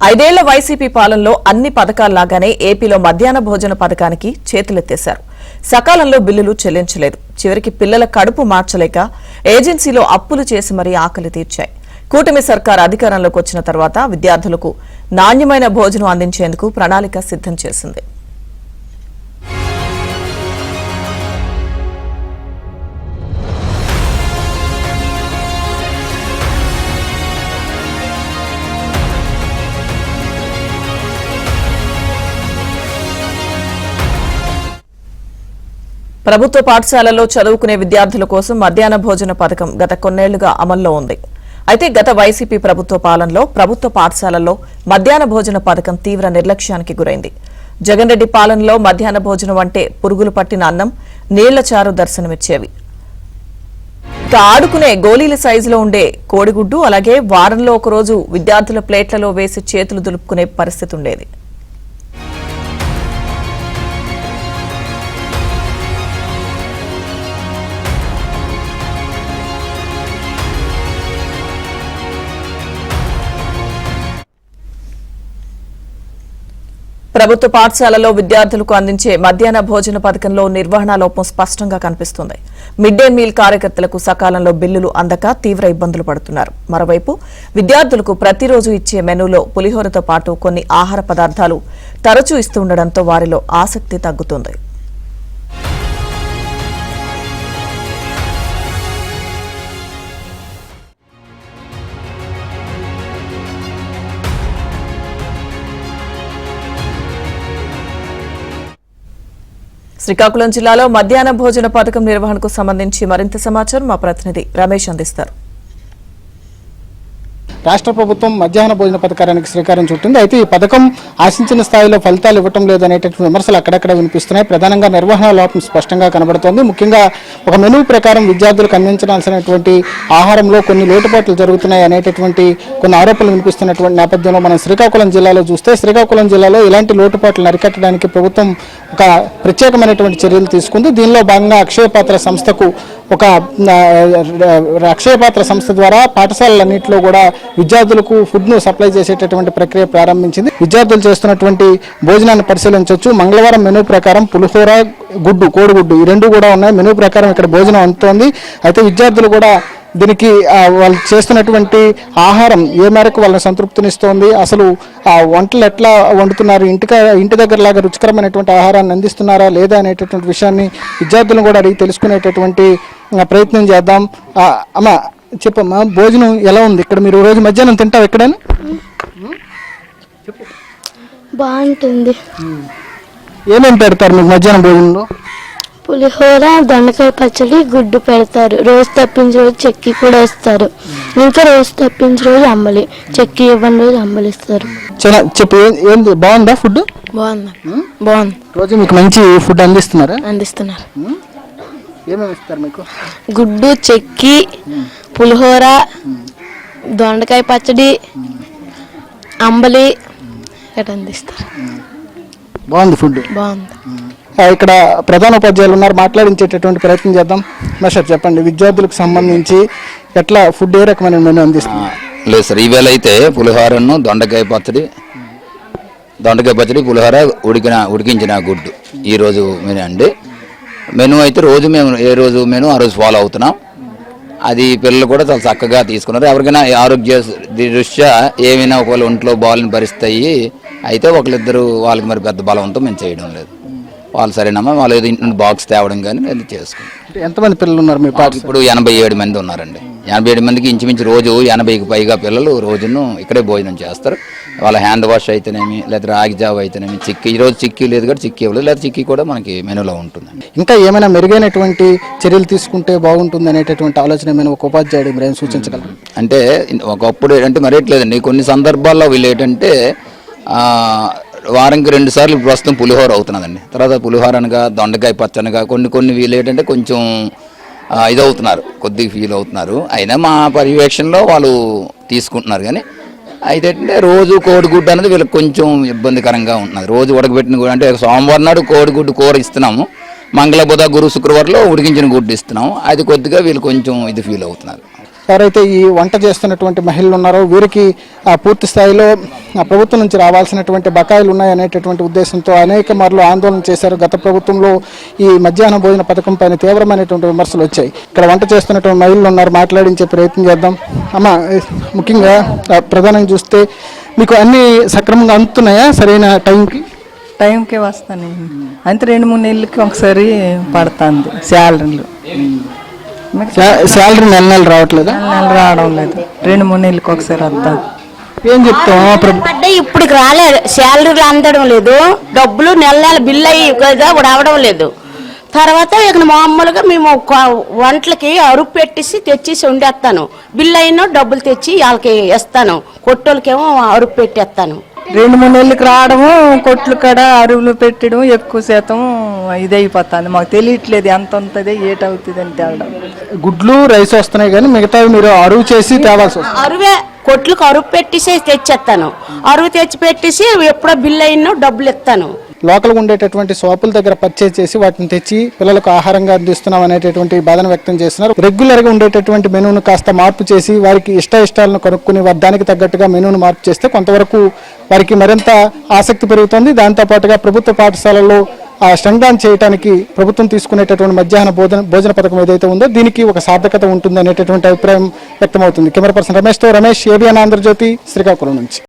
ఐదేళ్ల వైసీపీ పాలనలో అన్ని పథకాల్లాగానే ఏపీలో మధ్యాహ్న భోజన పథకానికి చేతులెత్తేశారు. సకాలంలో బిల్లులు చెల్లించలేదు. చివరికి పిల్లల కడుపు మార్చలేక ఏజెన్సీలో అప్పులు చేసి మరీ ఆకలి తీర్చాయి. కూటమి సర్కార్ అధికారంలోకి వచ్చిన తర్వాత విద్యార్థులకు నాణ్యమైన భోజనం అందించేందుకు ప్రణాళిక సిద్ధం చేసింది. ప్రభుత్వ పాఠశాలల్లో చదువుకునే విద్యార్థుల కోసం మధ్యాహ్న భోజన పథకం గత కొన్నేళ్లుగా అమల్లో ఉంది. అయితే గత వైసీపీ ప్రభుత్వ పాలనలో ప్రభుత్వ పాఠశాలల్లో మధ్యాహ్న భోజన పథకం తీవ్ర నిర్లక్ష్యానికి గురైంది. జగన్ రెడ్డి పాలనలో మధ్యాహ్న భోజనం అంటే పురుగులు పట్టిన అన్నం, నీళ్ల చారు దర్శనమిచ్చేవి. ఇక ఆడుకునే గోళీల సైజులో ఉండే కోడిగుడ్డు, అలాగే వారంలో ఒకరోజు విద్యార్థుల ప్లేట్లలో వేసి చేతులు దులుపుకునే పరిస్థితి ఉండేది. ప్రభుత్వ పాఠశాలలో విద్యార్థులకు అందించే మధ్యాహ్న భోజన పథకంలో నిర్వహణ లోపం స్పష్టంగా కనిపిస్తుంది. మిడ్ డే మీల్ కార్యకర్తలకు సకాలంలో బిల్లులు అందక తీవ్ర ఇబ్బందులు పడుతున్నారు. మరోవైపు విద్యార్థులకు ప్రతిరోజు ఇచ్చే మెనూలో పులిహోరతో పాటు కొన్ని ఆహార పదార్థాలు తరచూ ఇస్తుండటంతో వారిలో ఆసక్తి తగ్గుతుంది. శ్రీకాకుళం జిల్లాలో మధ్యాహ్న భోజన పథకం నిర్వహణకు సంబంధించి మరింత సమాచారం మా ప్రతినిధి రమేష్ అందిస్తారు. రాష్ట్ర ప్రభుత్వం మధ్యాహ్న భోజన పథకానికి శ్రీకారం చుట్టింది. అయితే ఈ పథకం ఆశించిన స్థాయిలో ఫలితాలు ఇవ్వటం లేదనేటటువంటి విమర్శలు అక్కడక్కడ వినిపిస్తున్నాయి. ప్రధానంగా నిర్వహణ లోపం స్పష్టంగా కనబడుతోంది. ముఖ్యంగా ఒక మెనూ ప్రకారం విద్యార్థులకు అందించాల్సినటువంటి ఆహారంలో కొన్ని లోటుపాట్లు జరుగుతున్నాయి అనేటటువంటి కొన్ని ఆరోపణలు వినిపిస్తున్నటువంటి నేపథ్యంలో మనం శ్రీకాకుళం జిల్లాలో చూస్తే, శ్రీకాకుళం జిల్లాలో ఇలాంటి లోటుపాట్లు అరికట్టడానికి ప్రభుత్వం ఒక ప్రత్యేకమైనటువంటి చర్యలు తీసుకుంది. దీనిలో భాగంగా అక్షయపాత్ర సంస్థ ద్వారా పాఠశాలలన్నింటిలో కూడా విద్యార్థులకు ఫుడ్ను సప్లై చేసేటటువంటి ప్రక్రియ ప్రారంభించింది. విద్యార్థులు చేస్తున్నటువంటి భోజనాన్ని పరిశీలించవచ్చు. మంగళవారం మెనూ ప్రకారం పులిహోర, గుడ్డు, కోడిగుడ్డు ఈ రెండు కూడా ఉన్నాయి. మెనూ ప్రకారం ఇక్కడ భోజనం అందుతోంది. అయితే విద్యార్థులు కూడా దీనికి వాళ్ళు చేస్తున్నటువంటి ఆహారం ఏ మేరకు వాళ్ళని సంతృప్తినిస్తోంది, అసలు వంటలు ఎట్లా వండుతున్నారు, ఇంటి దగ్గరలాగా రుచికరమైనటువంటి ఆహారాన్ని అందిస్తున్నారా లేదా అనేటటువంటి విషయాన్ని విద్యార్థులను కూడా అడిగి తెలుసుకునేటటువంటి ప్రయత్నం చేద్దాం. అమ్మ చెప్పమ్మా, భోజనం ఎలా ఉంది ఇక్కడ? మీరు రోజు మధ్యాహ్నం తింటావు ఎక్కడైనా? బాగుంటుంది. ఏమేమి పెడతారు మీకు మధ్యాహ్నం భోజనంలో? పులిహోర, దొండకాయ పచ్చడి, గుడ్డు పెడతారు. రోజు తప్పించి రోజు చెక్కి కూడా ఇస్తారు. ఇంకా రోజు తప్పించి రోజు అంబలి, చెక్కి ఇవ్వని రోజు అంబలి ఇస్తారు. చెప్పు, ఏంది బాగుందా ఫుడ్? బాగుంది. రోజు మీకు మంచి ఫుడ్ అందిస్తున్నారు. ఏమేమి ఇస్తారు మీకు? గుడ్డు, చెక్కి, పులిహోర, దొండకాయ పచ్చడి, అంబలి ఎట్లా అందిస్తారు. బాగుంది ఫుడ్. బాగుంది. ఇక్కడ ప్రధాన ఉపాధ్యాయులు ఉన్నారు, మాట్లాడించేటటువంటి ప్రయత్నం చేద్దాం. మేషర్ చెప్పండి, విద్యార్థులకు సంబంధించి ఎట్లా ఫుడ్ ఏ రకమైన మెనూ అందిస్తుంది? లేదు సార్, ఈవేళ అయితే పులిహోరను, దొండకాయ పచ్చడి, పులిహోర, ఉడికించిన గుడ్డు ఈరోజు మెనూ అండి. మెనూ అయితే రోజు మేము ఏ రోజు మెనూ ఆ రోజు ఫాలో అవుతున్నాం. అది పిల్లలు కూడా చాలా చక్కగా తీసుకున్నారు. ఎవరికైనా ఆరోగ్య దృష్ట్యా ఏమైనా ఒకవేళ ఒంట్లో బాగాలేని పరిస్థితి అయితే ఒకరిద్దరు వాళ్ళకి మరి పెద్ద బలవంతం మేము చేయడం లేదు. వాళ్ళు సరేనమ్మా, వాళ్ళు ఏదో ఇంటి నుండి బాక్స్ తేవడం కానీ అది చేసుకుంటాం. ఎంతమంది పిల్లలు ఉన్నారు మీ పాఠ? ఇప్పుడు 87 మంది ఉన్నారండి. 87 మందికి ఇంచుమించు రోజు 80కి పైగా పిల్లలు రోజును ఇక్కడే భోజనం చేస్తారు. వాళ్ళ హ్యాండ్ వాష్ అయితేనేమి, లేదా రాగి జావ అయితేనేమి, చిక్కీ ఈరోజు చిక్కీ లేదు కాబట్టి చిక్కీ ఇవ్వలేదు, లేదా చిక్కీ కూడా మనకి మెనూలో ఉంటుందండి. ఇంకా ఏమైనా మెరుగైనటువంటి చర్యలు తీసుకుంటే బాగుంటుంది అనేటటువంటి ఆలోచన ఏమైనా ఒక ఉపాధ్యాయుడు మీరు ఏం సూచించగలరు? అంటే ఒకప్పుడు ఏంటంటే మరేట్లేదండి, కొన్ని సందర్భాల్లో వీళ్ళు ఏంటంటే వారానికి 2 సార్లు ప్రస్తుతం పులిహోర అవుతున్నదండి. తర్వాత పులిహోర అనగా, దొండకాయ పచ్చనగా కొన్ని వీళ్ళు ఏంటంటే కొంచెం ఇదవుతున్నారు, కొద్దిగా ఫీల్ అవుతున్నారు. అయినా మా పర్యవేక్షణలో వాళ్ళు తీసుకుంటున్నారు. కానీ అయితే ఏంటంటే రోజు కోడిగుడ్డు అనేది వీళ్ళకి కొంచెం ఇబ్బందికరంగా ఉంటున్నది. రోజు ఉడకబెట్టిన గుడ్డు అంటే సోమవారం నాడు కోడిగుడ్డు కూర ఇస్తున్నాము, మంగళ, బుధ, గురు, శుక్రవారంలో ఉడికించిన గుడ్డు ఇస్తున్నాము. అది కొద్దిగా వీళ్ళు కొంచెం ఇది ఫీల్ అవుతున్నారు. ఎవరైతే ఈ వంట చేస్తున్నటువంటి మహిళలు ఉన్నారో వీరికి పూర్తి స్థాయిలో ప్రభుత్వం నుంచి రావాల్సినటువంటి బకాయిలు ఉన్నాయనేటటువంటి ఉద్దేశంతో అనేక మార్లు ఆందోళన చేశారు. గత ప్రభుత్వంలో ఈ మధ్యాహ్న భోజన పథకం పైన తీవ్రమైనటువంటి విమర్శలు వచ్చాయి. ఇక్కడ వంట చేస్తున్నటువంటి మహిళలు ఉన్నారు, మాట్లాడించే ప్రయత్నం చేద్దాం. అమ్మ, ముఖ్యంగా ప్రధానంగా చూస్తే మీకు అన్ని సక్రమంగా అందుతున్నాయా సరైన టైంకి వస్తాను. అంతే 2-3 నెలలకి ఒకసారి పడుతుంది శాలరీలు. శాలరీ నెల రావట్లేదా? నెల రావడం లేదు, 2-3 నెలలకి ఒకసారి వస్తాను. ఏం చెప్తాం? ఇప్పుడు రాలేదు, శాలరీలు అందడం లేదు, డబ్బులు నెల బిల్లు అయ్యి కదా రావడం లేదు. తర్వాత ఇక మామూలుగా మేము వంటలకి అరుపు పెట్టేసి తెచ్చేసి వండేస్తాను. బిల్లు అయినా డబ్బులు తెచ్చి వాళ్ళకి ఇస్తాను, కొట్టోళ్ళకేమో అరుపు పెట్టేస్తాను. 2-3 నెలలకి రావడము, కొట్లు కాడ అరువులు పెట్టడం ఎక్కువ శాతం ఇది అయిపోతుంది. మాకు తెలియట్లేదు ఎంత ఉంటుంది ఏటవుతుంది అని తేవడం. గుడ్లు రైస్ వస్తున్నాయి కానీ మిగతావి మీరు అరువు చేసి తేవాల్సి వస్తుంది. అరువే కొట్లకు అరువు పెట్టేసి తెచ్చేస్తాను. అరువు తెచ్చి పెట్టేసి ఎప్పుడో బిల్లు అయినా డబ్బులు ఇస్తాను. లోకల్గా ఉండేటటువంటి షాపుల దగ్గర పర్చేజ్ చేసి వాటిని తెచ్చి పిల్లలకు ఆహారంగా అందిస్తున్నాం అనేటటువంటి బాధను వ్యక్తం చేస్తున్నారు. రెగ్యులర్గా ఉండేటటువంటి మెనూను కాస్త మార్పు చేసి వారికి ఇష్టాలను కనుక్కుని దానికి తగ్గట్టుగా మెనూను మార్పు చేస్తే కొంతవరకు వారికి మరింత ఆసక్తి పెరుగుతుంది. దాంతోపాటుగా ప్రభుత్వ పాఠశాలల్లో శ్రమదానం చేయడానికి ప్రభుత్వం తీసుకునేటటువంటి మధ్యాహ్న భోజన పథకం ఏదైతే ఉందో దీనికి ఒక సార్థకత ఉంటుంది అనేటటువంటి అభిప్రాయం వ్యక్తమవుతుంది. కెమెరా పర్సన్ రమేష్తో రమేష్, ఏబిఎన్ ఆంధ్రజ్యోతి, శ్రీకాకుళం నుంచి.